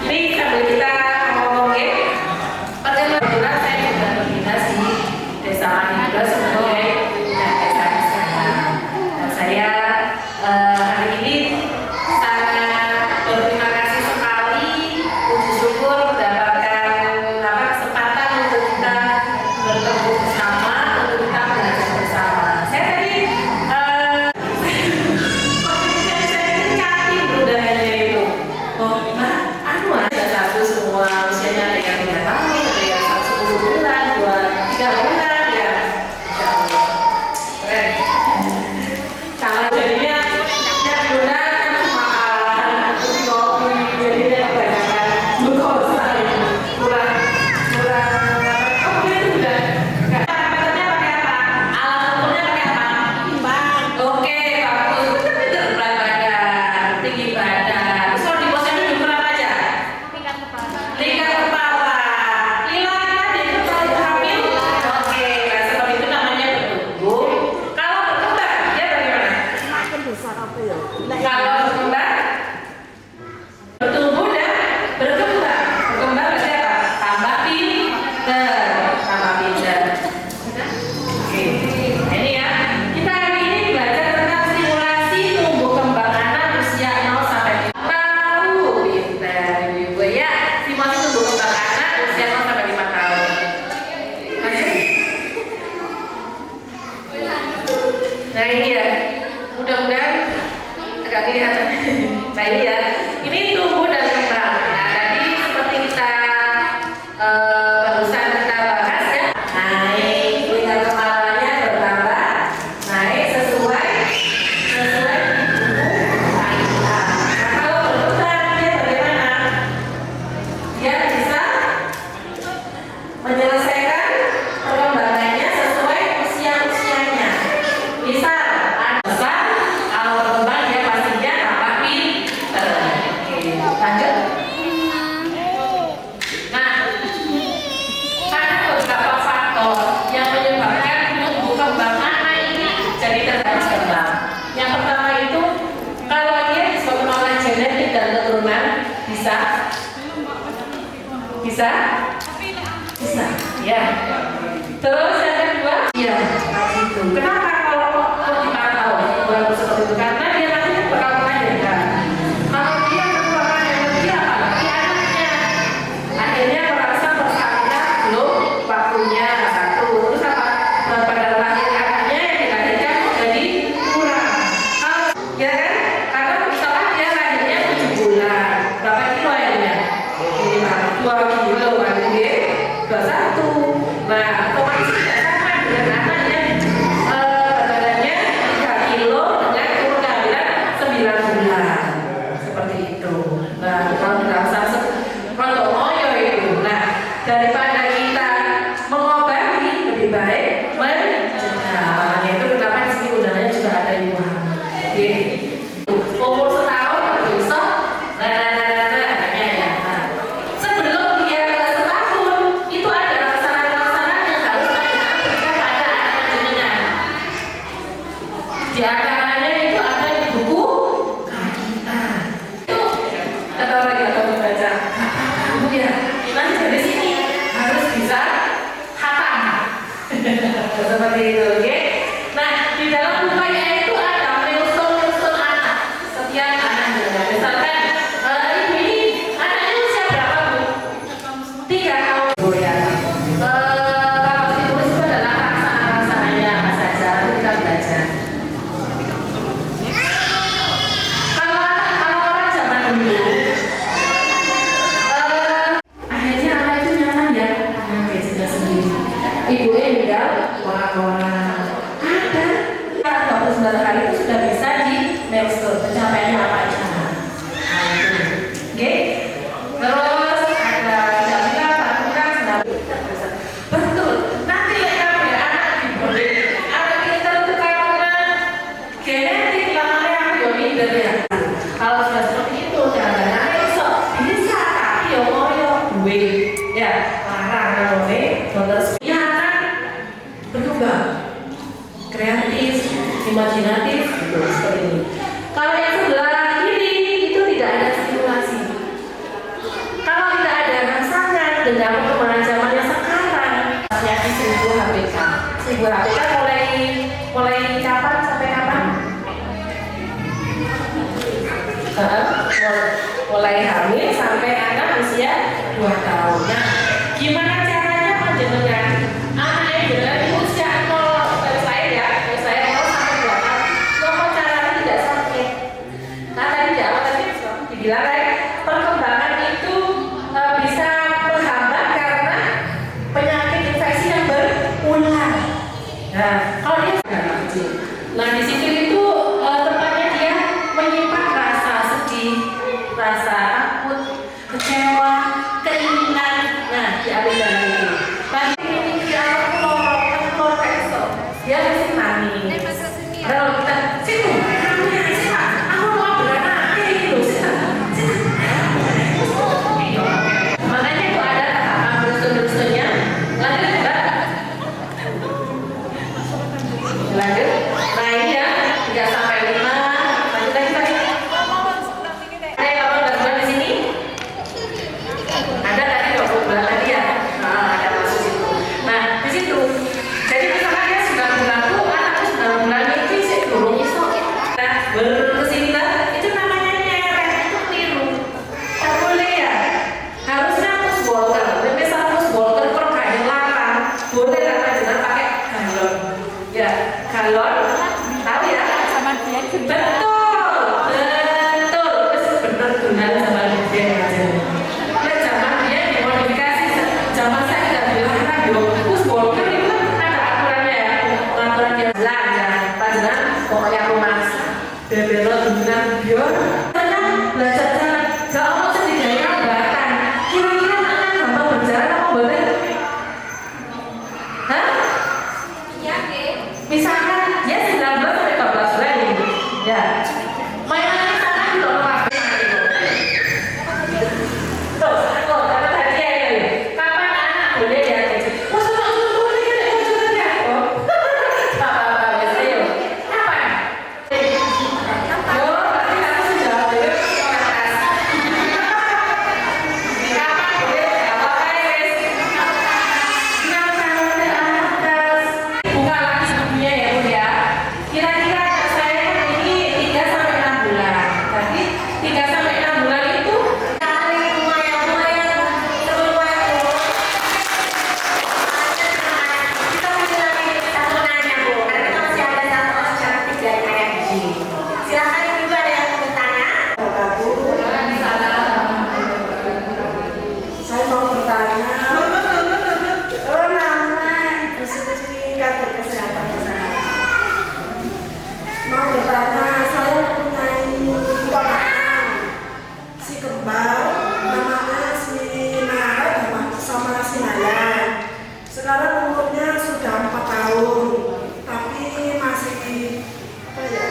Nih sambil kita ngomong ya, kebetulan saya juga berdinas di Desa Maningga sebagai desa di sana. Dan saya hari ini sangat berterima kasih sekali, puji syukur mendapatkan kesempatan untuk kita bertemu bersama, untuk kita belajar bersama. Saya tadi nah ini ya, ini tumbuh dan kembang. Nah tadi seperti kita barusan kita bahas ya, naik tingkat kepalanya bertambah, naik sesuai tubuh kita. Nah kalau berkembang dia bagaimana? Dia bisa menyelesaikan perkembangannya sesuai usianya. Misal lanjut. Nah, ada beberapa faktor yang menyebabkan tumbuh kembang anak ini jadi terbatas kembang. Yang pertama itu, kalau dia disebabkan oleh genetik dan keturunan, bisa, ya. Terus yang kedua, ya, itu. Kenapa kalau kita tahu baru seperti itu? Karena dia nanti bakal melahirkan. Akhirnya merasa bersalah belum waktunya satu, terus pada lahir anaknya yang dilahirkan jadi kurang, ya kan? Karena misalnya dia lahirnya 7 bulan, berapa kilo akhirnya? 2 kilo, akhirnya 21. Nah, otomatis tidak sama dengan anak yang badannya 3 kilo dengan umur kehamilan 9 bulan, seperti itu. Nah, kalau merasa daripada kita mengobati, lebih baik mencegah. Makanya itu kenapa di sini undangannya juga ada ibu hamil. Umur setahun besok, sebelum dia setahun itu ada laksana-laksana yang harus kita berikan pada anak jenengan. Di antaranya itu ada di buku kita. Itu kata lagi atau membaca. Kamu ya, nanti dari sini harus bisa hatam. Seperti itu, oke? Nah, di dalam bukunya itu ada milestone anak. Setiap anak juga. Misalkan ibu ini anaknya usia berapa, Bu? 3 tahun. Oh ya. Kalau ditulis itu adalah laksananya apa saja, kita belajar. Kalau orang zaman dulu ibunya juga orang-orang ada 29 kali itu sudah bisa di milestone pencapaiannya apa aja. Oke. Terus ada jaminan tabungan betul. Nanti kamu ya anak diberi anak kita itu karena genetik yang dominan ya. Kalau sudah seperti itu jangan besok bisa tapi yo duit ya larang terus berkembang kreatif, imajinatif, gitu, seperti ini. Kalau yang sebelah kiri itu tidak ada stimulasi. dengan perkembangan zaman yang sekarang. Jadi 1000 HPK. 1000 HPK mulai kapan sampai kapan? Mulai hamil sampai anak usia 2 tahun. Nah, gimana caranya panjenengan anak dengan usia 0 saya 0 sampai 2 tahun, nopo caranya tidak sakit? Nah tadi di awal tadi dibilang perkembangan itu bisa terhambat karena penyakit infeksi yang berulang. Nah, kalau dia sudah kecil, nah di situ itu tempatnya dia menyimpan rasa sedih, rasa takut, kecewa, keinginan. Nah, diambil dari itu. Tapi ini dia telur esok, dia mesti nangis. Kalau kita situ, aku mau beranak, itu makanya itu ada tahapan berusut-berusutnya. Lanjut enggak? Lanjut. Nah ini ya 3 sampai 5. Lanjut lagi tadi. Ada yang 18 bulan di sini? Ada tadi 20 bulan tadi ya? Nah, ada masuk situ. Nah di situ. Jadi misalkan dia 9 bulan tuh anaknya 9 bulan itu sih turun iso. Nah berkesini lah. Itu namanya nyeret, itu keliru. Tak boleh ya. Harusnya push walker. Misal push walker kalau kayak larang, boleh lah jangan pakai galon. Ya, galon. Tahu ya? Sama dia juga. Betul. Benar benar sama dia aja. Ya zaman dia dimodifikasi. Zaman saya tidak dilarang dong. Push walker itu ada aturannya ya. Aturan dia belanja. Padahal pokoknya aku masak. Bebelot dengan biar. Tenang belajar jalan. Gak mau setidaknya hambatan. Kira-kira anak gampang berjalan apa boleh? Hah? Misalkan dia 19 sampai 12 bulan ini, ya. Mainannya sana di luar tuh, kata tadi ya, kapan anak boleh ya? Masa tak boleh kan? Jangan ya. Oh, apa biasa yuk? Kapan? Yo, berarti kamu sudah boleh ke atas. Kapan boleh? Apa guys? 6 tahun ke atas. Buka lagi sebelumnya ya Bu ya. Kira-kira anak saya ini 3 sampai 6 bulan. Tapi 3 sampai 6 bulan itu kali lumayan sebelum turun. Kita masih lagi satu nanya Bu, karena kita masih ada satu secara 3 kayak gini. Silakan ibu ada yang mau bertanya. Saya mau bertanya. Nama sertifikat kesehatan saya. Mau bertanya, saya punya ponakan si kembar, namanya si Nara sama si Naya. Sekarang umurnya sudah 4 tahun, tapi masih apa ya?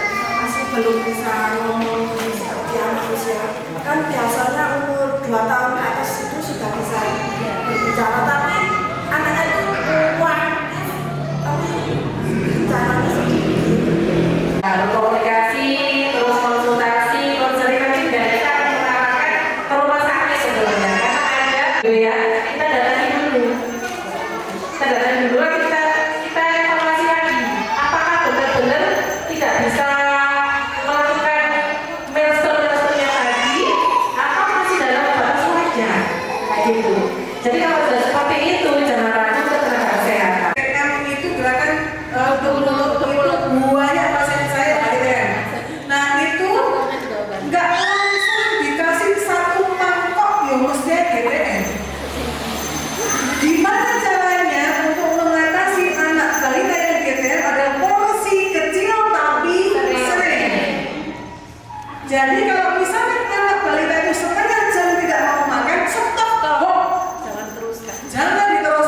Masih belum bisa ngomong seperti anak usia. Kan biasanya umur 2 tahun ke atas itu sudah bisa berbicara, tapi anaknya itu kuat, tapi bicaranya sedikit. Berkomunikasi, terus konsultasi, konseling nanti juga kita akan mengarahkan ke rumah sakit sebenarnya. Karena ada, ya, kita datangi dulu. Lalu kita evaluasi lagi. Apakah benar-benar tidak bisa melakukan milestone-milestone-nya tadi, atau masih dalam batas wajar, kayak gitu. Jadi kalau sudah seperti itu, jangan ragu ke tenaga kesehatan. Kami itu gerakan untuk buahnya pasien saya gitu ya. Nah itu nggak langsung dikasih satu mangkok ya mestinya GTM. Gimana caranya untuk mengatasi anak balita yang GTM ada porsi kecil tapi sering. Jadi kalau misalnya anak balita itu setengah jam tidak mau makan, stop, jangan diteruskan.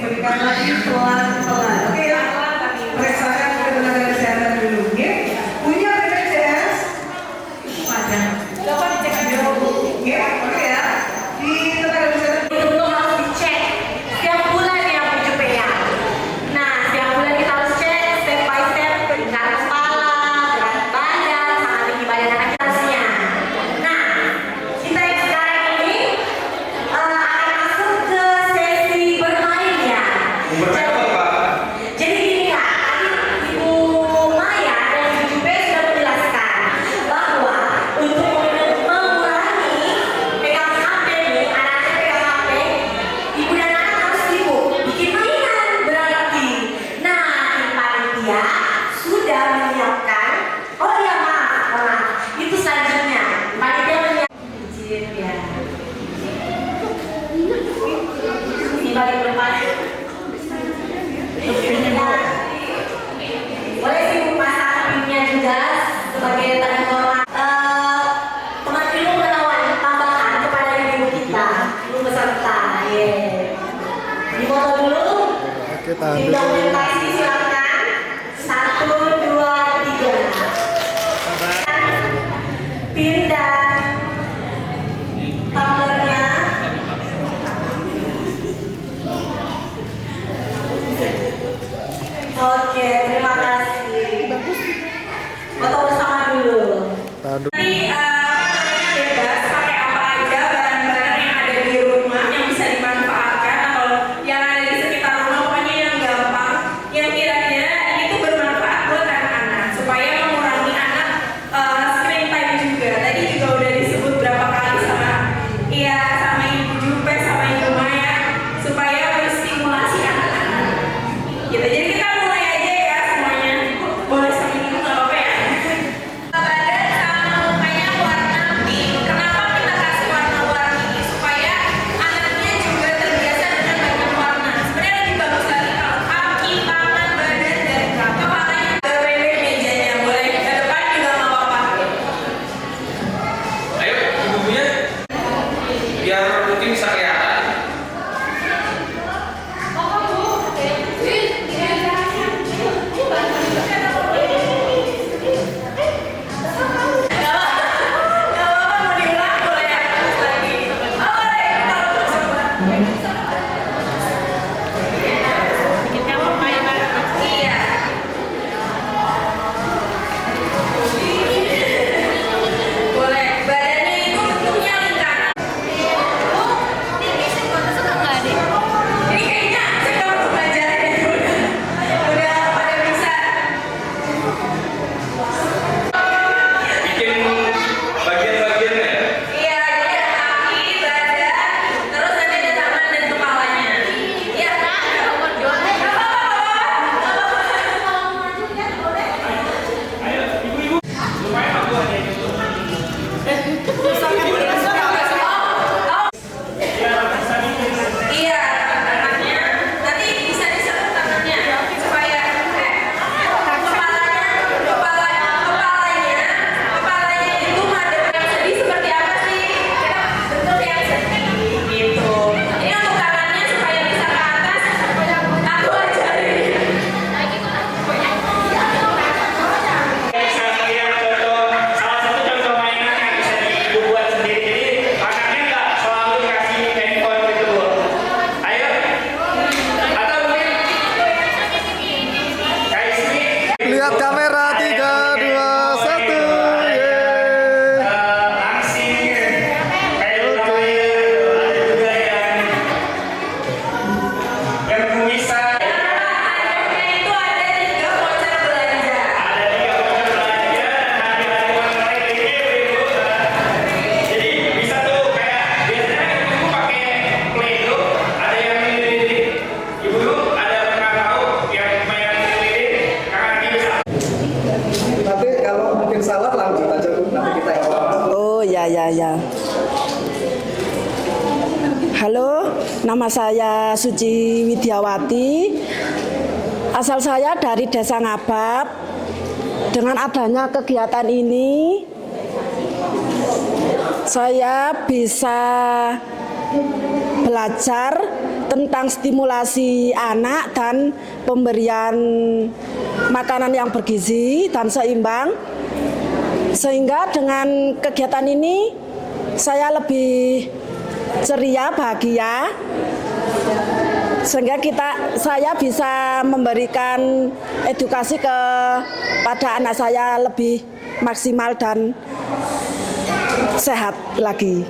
berikan lagi pelan-pelan. Oke ya, periksakan ke tenaga kesehatan dulu. Oke, punya BPJS ada. Dapat dicek aja. Oke ya, di tenaga kesehatan Itu harus dicek setiap bulan ya Bu Jupe ya. Nah, setiap bulan kita harus cek step by step tingkat kepala, berat badan, sama tinggi badan anak kita. Nah, kita yang sekarang ini akan masuk ke sesi bermain ya. Bermain apa, Pak? Jadi gini Kak, tadi Ibu Maya dan Ibu Jupe sudah menjelaskan bahwa untuk mengurangi pegang HP nih, anak-anak pegang HP, ibu dan anak harus sibuk bikin mainan berarti. Nah, tim panitia sudah menyiapkan. Oh iya maaf, itu selanjutnya panitia menyiapkan izin ya. Di balik depan. Boleh sih Bu pasang pinnya juga sebagai tanda hormat. Teman ilmu pengetahuan tambahan kepada ibu kita, ibu peserta. Dipoto dulu. Dokumentasi silakan. 1, 2, 3. Pindah tumblernya. Oke, terima kasih. Foto bersama dulu. Nanti bebas pakai apa aja barang-barang yang ada di rumah yang bisa dimanfaatkan atau yang ada di sekitar rumah, pokoknya yang gampang, yang kira-kira itu bermanfaat buat anak-anak supaya mengurangi anak screen time juga. Tadi juga udah disebut berapa kali sama Ibu Jupe sama Ibu Maya supaya berstimulasi anak-anak. Gitu. Jadi kita mulai aja ya semuanya. Boleh sambil itu nggak apa-apa ya. Badan sama mukanya warna pink. Kenapa kita kasih warna-warni? Supaya anaknya juga terbiasa dengan banyak warna. Sebenarnya lebih bagus lagi kalau kaki, tangan, badan, dan kepalanya. Pendek mejanya boleh ke depan juga nggak apa-apa. Ayo, ibu-ibunya biar mungkin bisa kelihatan. Nggak apa-apa, mau diulang boleh ya? Terus lagi. Oh, boleh. Kita mau main bareng. Iya. Boleh. Badannya itu bentuknya lingkaran. Ini kayaknya sekarang untuk pelajaran itu udah pada bisa. Bikin bagian-bagiannya ya. Iya, jadi ada kaki, badan, terus nanti ada tangan dan kepalanya. Iya, nggak apa-apa. Iya, tangannya. Nanti bisa diserut tangannya supaya kepalanya itu madep yang sedih seperti apa sih? Kita bentuk yang sedih gitu. Ini untuk tangannya supaya bisa ke atas. Aku ajarin. Salah satu contoh mainan yang bisa dibuat sendiri. Jadi anaknya nggak selalu dikasih handphone gitu Bu. Ayo. Atau mungkin kayak sini. Lihat kamera 3, 2, 1. Yeay. Langsing kayak namanya ada juga yang kumisan. Adanya itu ada 3 voucher belanja. Ada 3 voucher belanja dan ada uang lain ini Bu. Jadi bisa tuh kayak biasanya ibu pakai Play-Doh, ada yang ini ibu ada pernah tahu yang main ini kakak ini bisa. Nanti kalau mungkin salah lanjut aja Bu, nanti kita evaluasi. Oh ya. Halo, nama saya Suci Widiawati. Asal saya dari Desa Ngabab. Dengan adanya kegiatan ini, saya bisa belajar tentang stimulasi anak dan pemberian makanan yang bergizi dan seimbang. Sehingga dengan kegiatan ini saya lebih ceria, bahagia. Sehingga saya bisa memberikan edukasi kepada anak saya lebih maksimal dan sehat lagi.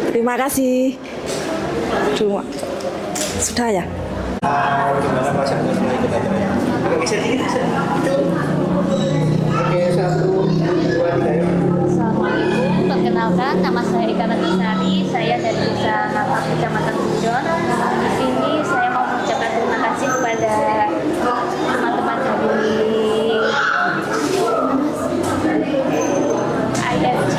Terima kasih. Sudah ya? Gimana perasaan ikut acaranya? Geser dikit. Oke, 1, 2, 3 ya. Assalamualaikum, perkenalkan nama saya Ika Ratisari, saya dari Desa Ngapap, Kecamatan Bujon. Di sini saya mau mengucapkan terima kasih kepada teman-teman dari IFG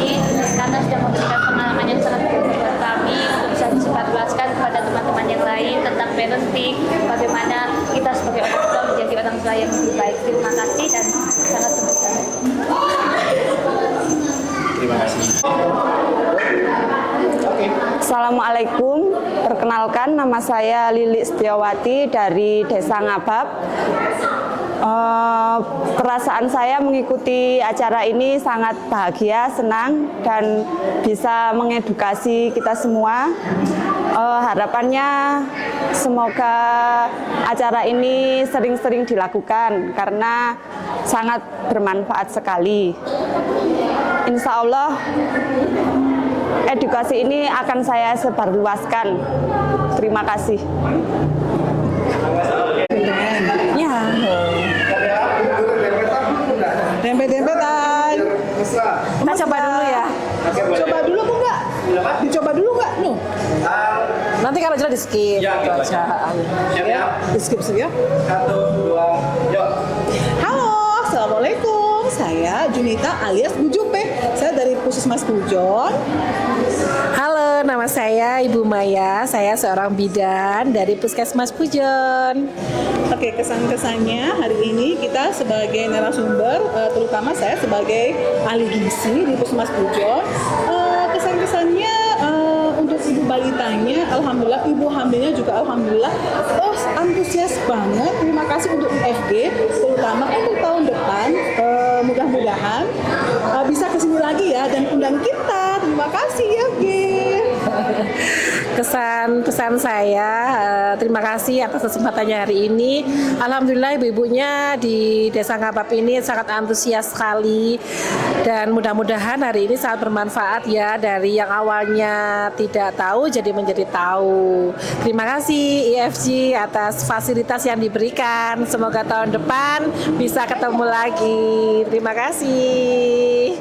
karena sudah memberikan pengalaman yang sangat baik buat kami untuk bisa disebarluaskan kepada teman-teman yang lain tentang parenting, bagaimana kita sebagai orang tua menjadi orang tua yang lebih baik. Terima kasih dan sangat terbuka. Terima kasih. Assalamualaikum, perkenalkan nama saya Lili Setiawati dari Desa Ngabab. Perasaan saya mengikuti acara ini sangat bahagia, senang, dan bisa mengedukasi kita semua. Harapannya semoga acara ini sering-sering dilakukan karena sangat bermanfaat sekali. Insya Allah edukasi ini akan saya sebarluaskan. Terima kasih. Ya. Dempet-dempetan. Kita coba dulu ya. Coba dulu kok enggak? Dicoba dulu enggak? Nuh. Nanti kalau jelas di skip. Ya, gitu gitu aja. Siap ya? Di skip ya. 1, 2, yuk. Halo, assalamualaikum. Saya Junita alias Bu Jupe. Saya dari Puskesmas Bujon. Halo, nama saya Ibu Maya. Saya seorang bidan dari Puskesmas Bujon. Oke, kesan-kesannya hari ini kita sebagai narasumber, terutama saya sebagai ahli gizi di Puskesmas Bujon, kesan-kesannya untuk ibu balitanya, alhamdulillah, ibu hamilnya juga alhamdulillah, antusias banget. Terima kasih untuk IFG, terutama untuk tahun depan, mudah-mudahan bisa kesini lagi ya dan undang kita. Terima kasih ya, Pesan saya, terima kasih atas kesempatannya hari ini. Alhamdulillah ibu-ibunya di Desa Ngabab ini sangat antusias sekali dan mudah-mudahan hari ini sangat bermanfaat ya, dari yang awalnya tidak tahu jadi menjadi tahu. Terima kasih IFG atas fasilitas yang diberikan. Semoga tahun depan bisa ketemu lagi. Terima kasih.